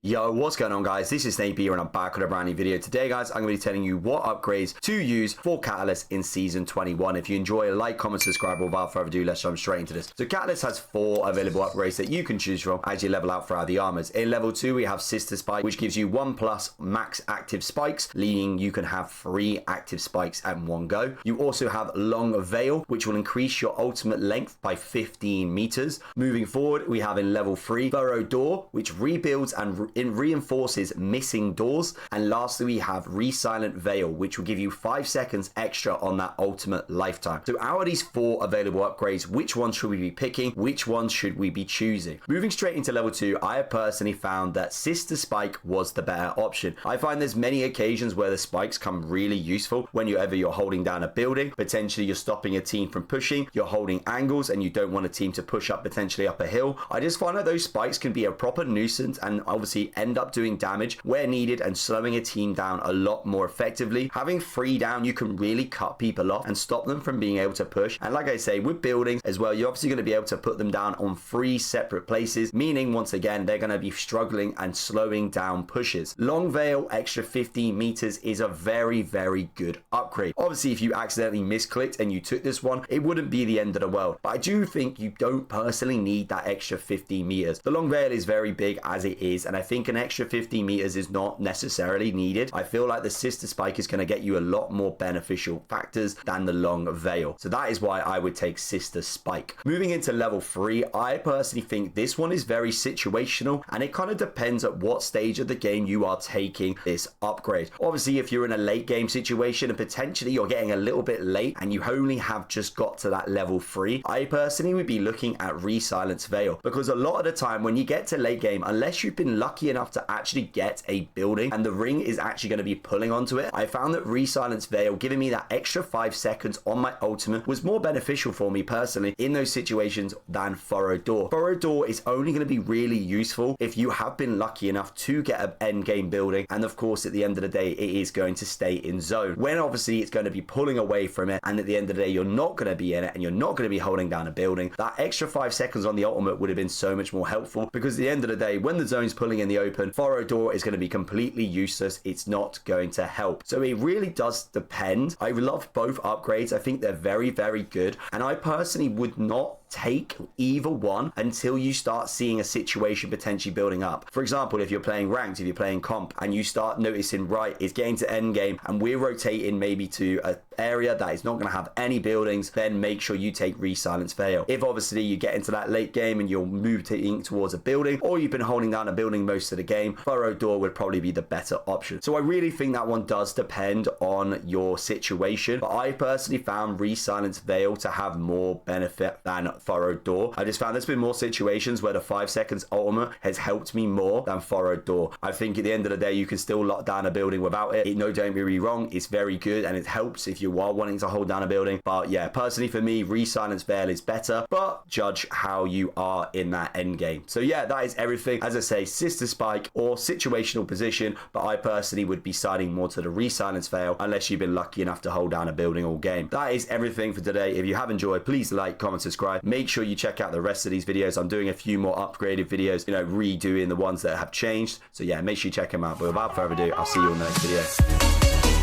Yo, what's going on, guys? This is Nate here and I'm back with a brand new video. Today, guys, I'm going to be telling you what upgrades to use for Cataylst in Season 21. If you enjoy, like, comment, subscribe. Without further ado, let's jump straight into this. So Cataylst has 4 available upgrades that you can choose from as you level out throughout the armors. In level 2, we have Sister Spike, which gives you 1+ max active spikes, meaning you can have 3 active spikes at one go. You also have Long Veil, which will increase your ultimate length by 15 meters. Moving forward, we have in level 3, Furrow Door, which rebuilds and reinforces missing doors. And lastly, we have Resilient Veil, which will give you 5 seconds extra on that ultimate lifetime. So out of these 4 available upgrades, which one should we be picking? Which one should we be choosing? Moving straight into level 2, I have personally found that Sister Spike was the better option. I find there's many occasions where the spikes come really useful whenever you're holding down a building. Potentially you're stopping a team from pushing, you're holding angles and you don't want a team to push up potentially up a hill. I just find that those spikes can be a proper nuisance and obviously end up doing damage where needed and slowing a team down a lot more effectively. Having 3 down, you can really cut people off and stop them from being able to push. And like I say, with buildings as well, you're obviously going to be able to put them down on 3 separate places, meaning once again they're going to be struggling and slowing down pushes. Long Veil, extra 15 meters, is a very good upgrade. Obviously, if you accidentally misclicked and you took this one, it wouldn't be the end of the world, but I do think you don't personally need that extra 15 meters. The Long Veil is very big as it is, and I think an extra 50 meters is not necessarily needed. I feel like the Sister Spike is going to get you a lot more beneficial factors than the Long Veil. So that is why I would take Sister Spike. Moving into level 3, I personally think this one is very situational and it kind of depends at what stage of the game you are taking this upgrade. Obviously, if you're in a late game situation and potentially you're getting a little bit late and you only have just got to that level 3, I personally would be looking at Resilient Veil, because a lot of the time when you get to late game, unless you've been lucky enough to actually get a building and the ring is actually going to be pulling onto it, I found that Resilient Veil giving me that extra 5 seconds on my ultimate was more beneficial for me personally in those situations than Furrow Door. Furrow Door is only going to be really useful if you have been lucky enough to get an end game building, and of course at the end of the day it is going to stay in zone, when obviously it's going to be pulling away from it, and at the end of the day you're not going to be in it and you're not going to be holding down a building. That extra 5 seconds on the ultimate would have been so much more helpful, because at the end of the day when the zone's pulling in the open, Furrow Door is going to be completely useless. It's not going to help. So it really does depend. I love both upgrades. I think they're very good, and I personally would not take either one until you start seeing a situation potentially building up. For example, if you're playing ranked, if you're playing comp and you start noticing, right, it's getting to end game and we're rotating maybe to an area that is not going to have any buildings, then make sure you take Resilient Veil. If obviously you get into that late game and you'll move towards a building, or you've been holding down a building most of the game, Furrow Door would probably be the better option. So I really think that one does depend on your situation, but I personally found Resilient Veil to have more benefit than Furrow Door. I just found there's been more situations where the 5 seconds ultimate has helped me more than Furrow Door. I think at the end of the day you can still lock down a building without it. No, don't be me wrong, it's very good and it helps if you are wanting to hold down a building, but yeah, personally for me Resilient Veil is better, but judge how you are in that end game. So yeah, that is everything. As I say, Sister Spike or situational position, but I personally would be siding more to the Resilient Veil unless you've been lucky enough to hold down a building all game. That is everything for today. If you have enjoyed, please like, comment, subscribe. Make sure you check out the rest of these videos. I'm doing a few more upgraded videos, redoing the ones that have changed. So yeah, make sure you check them out. But without further ado, I'll see you on the next video.